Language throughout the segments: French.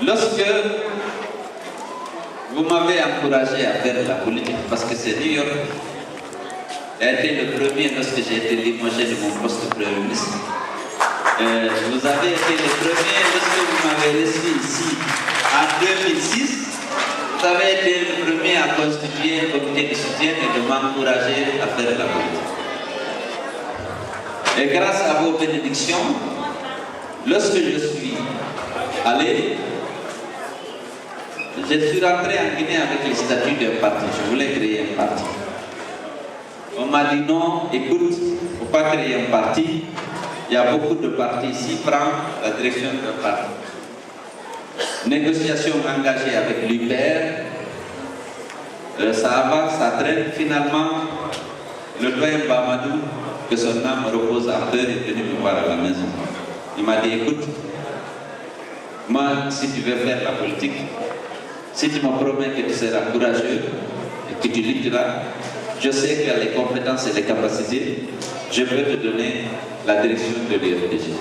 Lorsque vous m'avez encouragé à faire la politique, parce que c'est New York, a été le premier lorsque j'ai été limogé de mon poste de Premier ministre. Vous avez été le premier lorsque vous m'avez reçu ici en 2006. Vous avez été le premier à constituer un comité de soutien et de m'encourager à faire la politique. Et grâce à vos bénédictions, lorsque je suis allé, je suis rentré en Guinée avec le statut d'un parti. Je voulais créer un parti. On m'a dit non, écoute, il ne faut pas créer un parti. Il y a beaucoup de partis ici, prends la direction d'un parti. Négociation engagée avec l'UPR, ça avance, ça traîne. Finalement, le doyen Bamadou, que son âme repose à terre, est venu me voir à la maison. Il m'a dit, écoute, moi, si tu veux faire la politique, si tu me promets que tu seras courageux et que tu lutteras, je sais que tu as les compétences et les capacités, je peux te donner la direction de l'UFDG.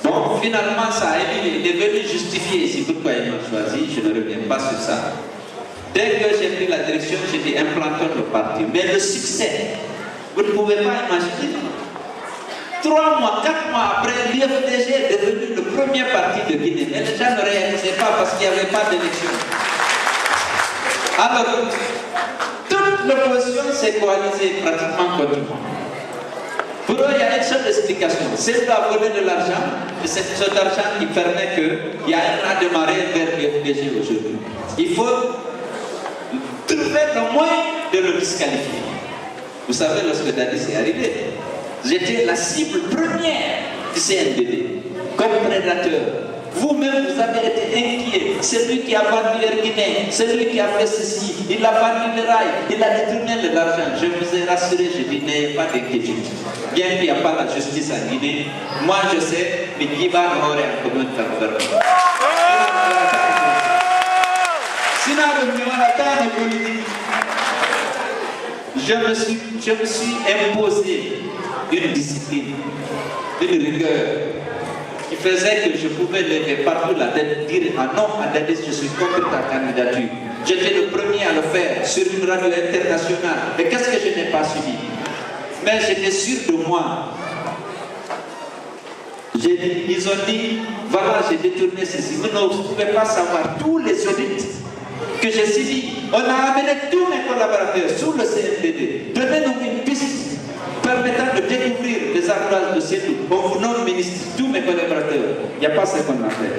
Bon, finalement, ça est devenu justifié. C'est pourquoi il m'a choisi, je ne reviens pas sur ça. Dès que j'ai pris la direction, j'ai dit implantons le parti. Mais le succès, vous ne pouvez pas imaginer. 3 mois, 4 mois après, l'UFDG est devenu le premier parti de Guinée. Mais les gens ne réalisaient pas parce qu'il n'y avait pas d'élection. Alors, toute l'opposition s'est coalisée pratiquement contre moi. Pour eux, il y a une seule explication. C'est de voler de l'argent, et c'est cet argent qui permet qu'il y a un raz de marée vers l'UFDG aujourd'hui. Il faut trouver le moyen de le disqualifier. Vous savez, lorsque Dadis est arrivé, j'étais la cible première du CNDD, comme prédateur. Vous-même, vous avez été inquiet. C'est lui qui a vendu Air Guinée, c'est lui qui a fait ceci, il a vendu le rail, il a détourné de l'argent. Je vous ai rassuré, je dis, n'ayez pas d'inquiétude. Bien qu'il n'y a pas la justice en Guinée, moi je sais, mais qui va aurait en commun de faire. Sinon, le politique, je me suis imposé une discipline, une rigueur qui faisait que je pouvais lever partout la tête, dire ah non, à Dadis, je suis contre ta candidature. J'étais le premier à le faire sur une radio internationale. Mais qu'est-ce que je n'ai pas suivi? Mais j'étais sûr de moi. Ils ont dit, voilà, j'ai détourné ceci. Mais non, vous ne pouvez pas savoir tous les audits que j'ai suivis. On a amené tous mes collaborateurs sous le CNDD. Donnez-nous une piste permettant de découvrir les avantages de Sédou. On vous nomme ministre, tous mes collaborateurs. Il n'y a pas ce qu'on a fait.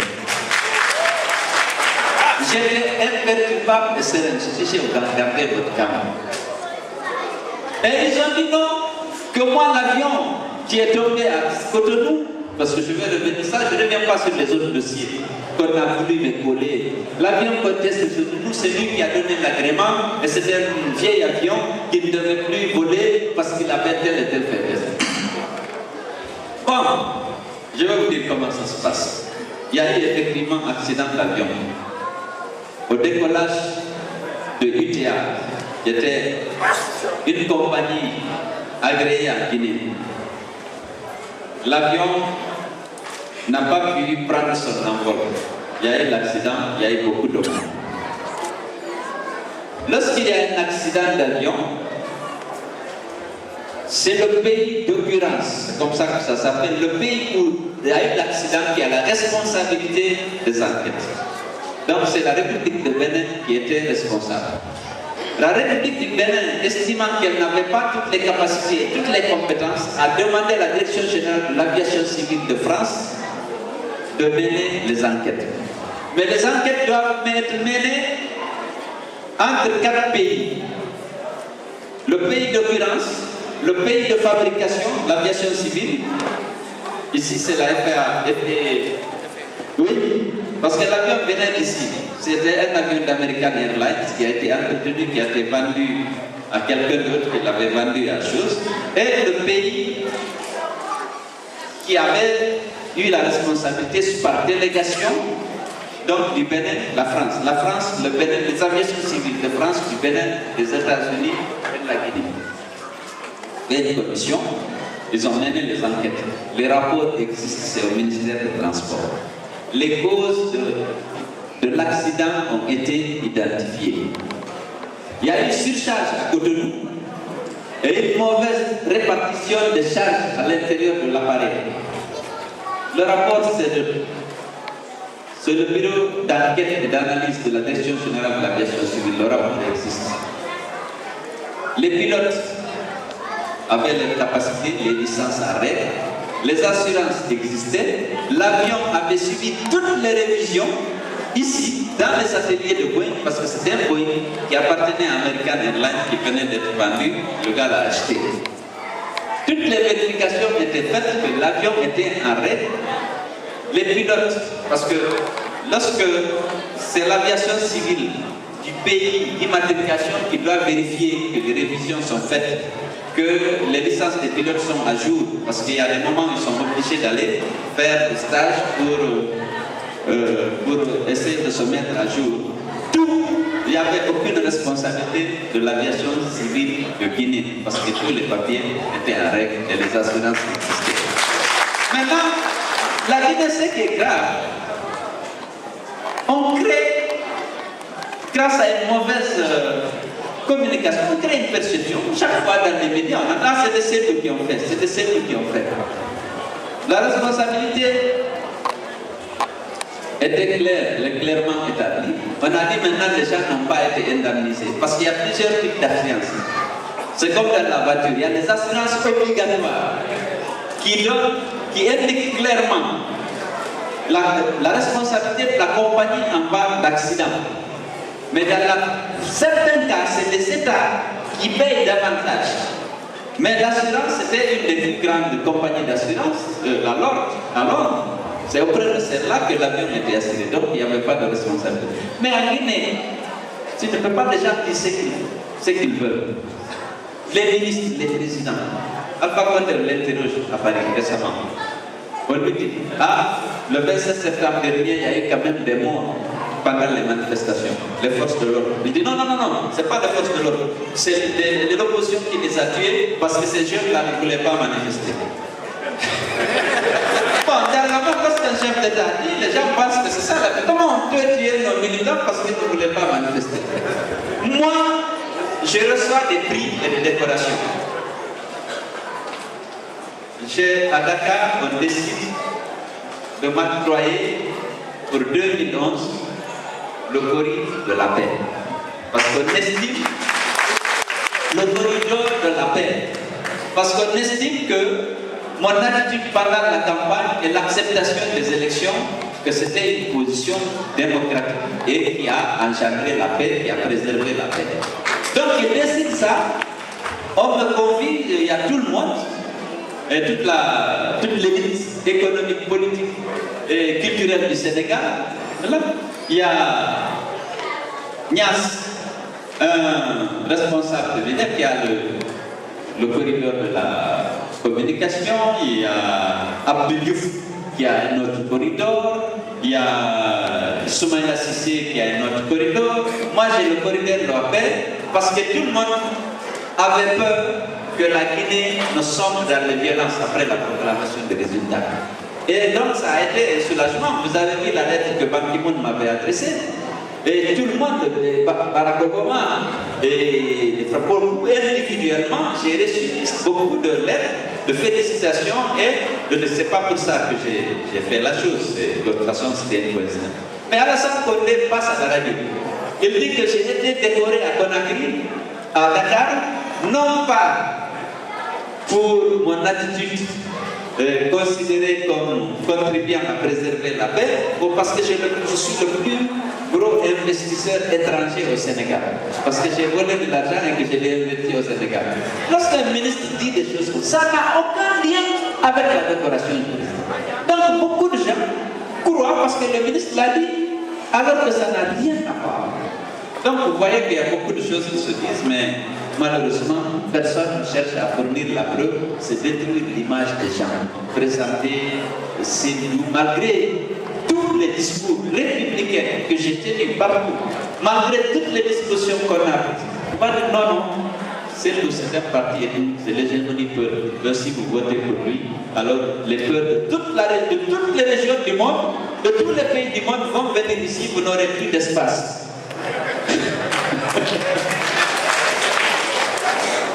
J'étais imperturbable et serein. Je suis regardé votre caméra. Et ils ont dit non, que moi l'avion qui est tombé à Cotonou, parce que je vais revenir ça, je ne reviens pas sur les autres dossiers qu'on a voulu me coller. L'avion conteste sur nous, c'est lui qui a donné l'agrément, et c'était un vieil avion qui ne devait plus voler parce qu'il avait tel et tel faiblesse. Bon, je vais vous dire comment ça se passe. Il y a eu effectivement un accident d'avion. Au décollage de UTA, qui était une compagnie agréée en Guinée. L'avion n'a pas pu prendre son envol. Il y a eu l'accident, il y a eu beaucoup de morts. Lorsqu'il y a un accident d'avion, c'est le pays d'occurrence, c'est comme ça que ça s'appelle, le pays où il y a eu l'accident qui a la responsabilité des enquêtes. Donc c'est la République de Bénin qui était responsable. La République du Bénin, estimant qu'elle n'avait pas toutes les capacités et toutes les compétences, a demandé à la Direction générale de l'aviation civile de France de mener les enquêtes. Mais les enquêtes doivent être menées entre 4 pays. Le pays d'occurrence, le pays de fabrication, l'aviation civile. Ici c'est la FAA. Oui, parce que l'avion venait d'ici. C'était un avion d'American Airlines qui a été entretenu, qui a été vendu à quelqu'un d'autre qui l'avait vendu à chose. Et le pays qui avait eu la responsabilité par délégation, donc du Bénin, la France. La France, le Bénin, les aviations civiles de France, du Bénin, des États-Unis et de la Guinée. Et une commission, ils ont mené les enquêtes. Les rapports existent, c'est au ministère des Transports. les causes de l'accident ont été identifiées. Il y a une surcharge à Cotonou et une mauvaise répartition des charges à l'intérieur de l'appareil. Le rapport, c'est le bureau d'enquête et d'analyse de la Direction générale de l'aviation civile. Le rapport existe. Les pilotes avaient les capacités, les licences à règle, les assurances existaient, l'avion avait suivi toutes les révisions ici, dans les ateliers de Boeing, parce que c'était un Boeing qui appartenait à American Airlines qui venait d'être vendu, le gars l'a acheté. Toutes les vérifications étaient faites que l'avion était en règle. Les pilotes, parce que lorsque c'est l'aviation civile du pays d'immatriculation qui doit vérifier que les révisions sont faites, que les licences des pilotes sont à jour, parce qu'il y a des moments où ils sont obligés d'aller faire des stages pour essayer de se mettre à jour. Tout, il n'y avait aucune responsabilité de l'aviation civile de Guinée, parce que tous les papiers étaient en règle et les assurances existaient. Maintenant, la Guinée, ce qui est grave, on crée, grâce à une mauvaise communication, on crée une perception. Chaque fois dans les médias, on a là, c'est des cercles qui ont fait, c'est des cercles qui ont fait. La responsabilité était claire, elle est clairement établie. On a dit maintenant les gens n'ont pas été indemnisés parce qu'il y a plusieurs types d'assurances. C'est comme dans la voiture, il y a des assurances obligatoires qui indiquent clairement la responsabilité de la compagnie en cas d'accident. Mais dans certains cas, c'est les États qui payent davantage. Mais l'assurance, c'était une des plus grandes compagnies d'assurance, à Londres. C'est auprès de celle-là que l'avion était assuré, donc il n'y avait pas de responsabilité. Mais en Guinée, tu ne peux pas déjà dire ce qu'ils veulent. Les ministres, les présidents, Alpha Condé l'interroge à Paris récemment. On lui dit, le 27 septembre dernier, il y a eu quand même des morts pendant les manifestations, les forces de l'ordre. Il dit non, ce n'est pas les forces de l'ordre, c'est l'opposition qui les a tués parce que ces jeunes-là ne voulaient pas manifester. Bon, dernièrement, lorsqu'un chef d'État dit, les gens pensent que c'est ça. Comment on peut tuer nos militants parce qu'ils ne voulaient pas manifester? Moi, je reçois des prix et des décorations. À Dakar, on décide de m'octroyer pour 2011 le corridor de la paix. Parce qu'on estime le corridor de la paix. Parce qu'on estime que mon attitude pendant la campagne et l'acceptation des élections, que c'était une position démocratique et qui a engendré la paix, qui a préservé la paix. Donc il décide ça, on me convie, il y a tout le monde, et toute l'élite économique, politique et culturelle du Sénégal. Là, il y a Nias, un responsable de l'INEP qui a le corridor de la communication, il y a Abdou Diouf qui a un autre corridor, il y a Soumaïla Sissé qui a un autre corridor. Moi j'ai le corridor de la paix parce que tout le monde avait peur que la Guinée ne sombre dans les violences après la proclamation des résultats. Et donc ça a été un soulagement. Vous avez vu la lettre que Ban Ki-moon m'avait adressée. Et tout le monde, Barack Obama, et individuellement, j'ai reçu beaucoup de lettres, de félicitations, et c'est pas pour ça que j'ai fait la chose. De toute façon, c'était une coïncidence. Mais Alassane Condé passe à la radio. Il dit que j'ai été décoré à Conakry, à Dakar, non pas pour mon attitude considérée comme contribuant à préserver la paix, ou parce que je suis le plus gros investisseur étranger au Sénégal. Parce que j'ai volé de l'argent et que je l'ai investi au Sénégal. Lorsqu'un ministre dit des choses comme ça, n'a aucun lien avec la décoration du président. Donc beaucoup de gens croient parce que le ministre l'a dit, alors que ça n'a rien à voir. Donc vous voyez qu'il y a beaucoup de choses qui se disent, mais malheureusement, personne ne cherche à fournir la preuve, c'est détruire l'image des gens, présenter ces nous, malgré tous les discours républicains que j'ai tenus partout, malgré toutes les discussions qu'on a prises. On va dire non, celle de certains partis, c'est l'hégémonie peur. Mais si vous votez pour lui, alors les peurs de toutes les régions du monde, de tous les pays du monde vont venir ici, vous n'aurez plus d'espace.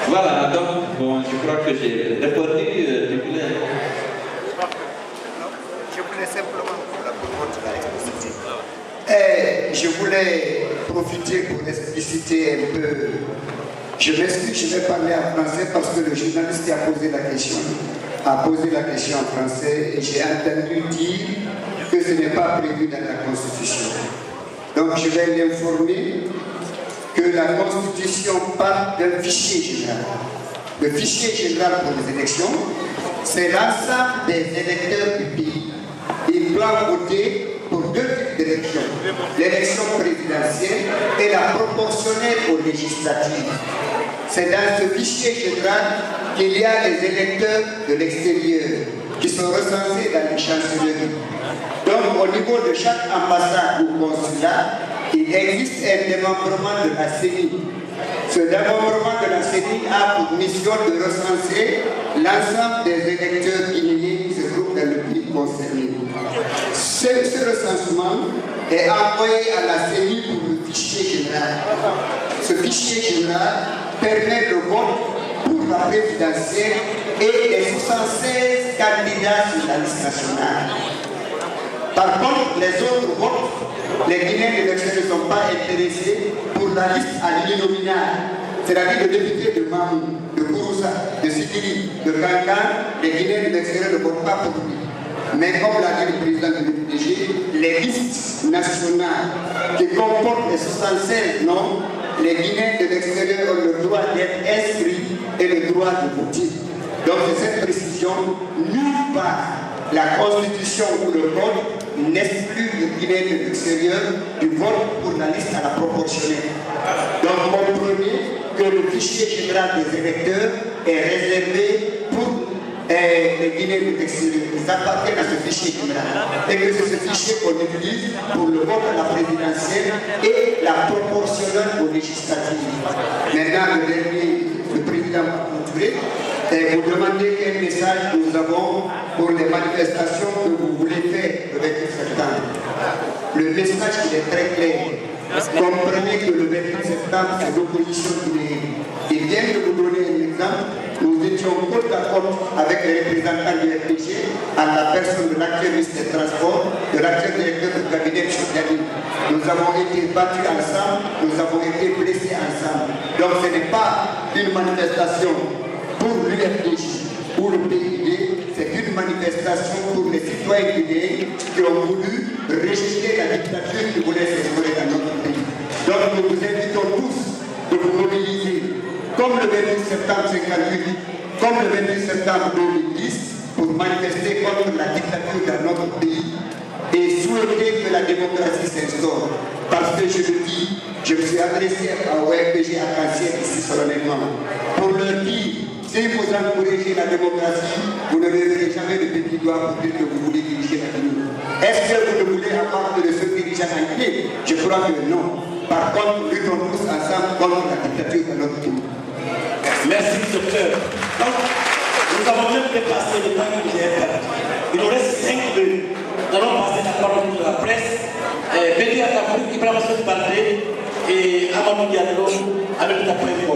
Voilà, donc, bon, je crois que j'ai répondu. Je voulais simplement je voulais profiter pour expliciter un peu. Je m'excuse, je vais parler en français parce que le journaliste qui a posé la question en français et j'ai entendu dire que ce n'est pas prévu dans la Constitution. Donc je vais l'informer que la Constitution parle d'un fichier général. Le fichier général pour les élections, c'est l'ensemble des électeurs du pays. Ils doivent voter pour deux types d'élections, l'élection présidentielle et la proportionnelle aux législatives. C'est dans ce fichier général qu'il y a les électeurs de l'extérieur qui sont recensés dans les chancelleries. Donc au niveau de chaque ambassade ou consulat, il existe un démembrement de la CENI. Ce démembrement de la CENI a pour mission de recenser l'ensemble des électeurs guinéens qui se trouvent dans le pays concerné. Ce recensement est envoyé à la CENI pour le fichier général. Ce fichier général permet le vote pour la présidentielle et les 76 candidats sur la liste nationale. Par contre, les autres votes, les Guinéens de l'extérieur ne sont pas intéressés pour la liste à l'uninominal. C'est-à-dire le député de Mamou, de Kouroussa, de Sikiri, de Kankan, les Guinéens de l'extérieur ne votent pas pour lui. Mais comme l'a dit le président de l'UPG, les listes nationales qui comportent les 76 noms, les Guinéens de l'extérieur ont le droit d'être inscrits et le droit de voter. Donc c'est cette précision, nulle part la Constitution ou le vote n'exclut le Guinéen de l'extérieur du vote pour la liste à la proportionnelle. Donc comprenez que le fichier général des électeurs est réservé pour les Guinéens de l'extérieur. Ils appartiennent à ce fichier général. Et que c'est ce fichier qu'on utilise pour le vote à la présidentielle et la proportionnelle aux législatives. Maintenant, le président Touré, vous demandez quel message nous avons pour les manifestations que vous voulez faire le 28 septembre. Le message il est très clair. Comprenez que le 28 septembre, c'est l'opposition guinéenne. Et bien de vous donner un exemple, nous étions côte à côte avec les représentants du FPG, à la personne de l'actuel ministre des Transports, de l'actuel directeur du cabinet de Choudiani. Nous avons été battus ensemble, nous avons été blessés ensemble. Donc ce n'est pas une manifestation pour l'UFPG ou le PID, c'est une manifestation pour les citoyens guinéens qui ont voulu rejeter la dictature qui voulait s'instaurer dans notre pays. Donc nous vous invitons tous de vous mobiliser comme le 28 septembre 58, comme le 28 septembre 2010, pour manifester contre la dictature dans notre pays et souhaiter que la démocratie s'instaure. Parce que je le dis, je me suis adressé au FPG à Cancier ici solennellement pour leur dire, si vous encouragez la démocratie, vous ne leverez jamais le petit doigt pour dire que vous voulez diriger la Guinée. Est-ce que vous ne voulez avoir de ce dirigeant en Guinée? Je crois que non. Par contre, luttons tous ensemble contre la dictature de notre pays. Merci, docteur. Donc, nous avons même dépassé le temps que vous avez perdu. Il nous reste 5 minutes. Nous allons passer la parole de la presse. Bédi Atabou, Ibrahim Sow Baldé et Amadou Diallo avec la première.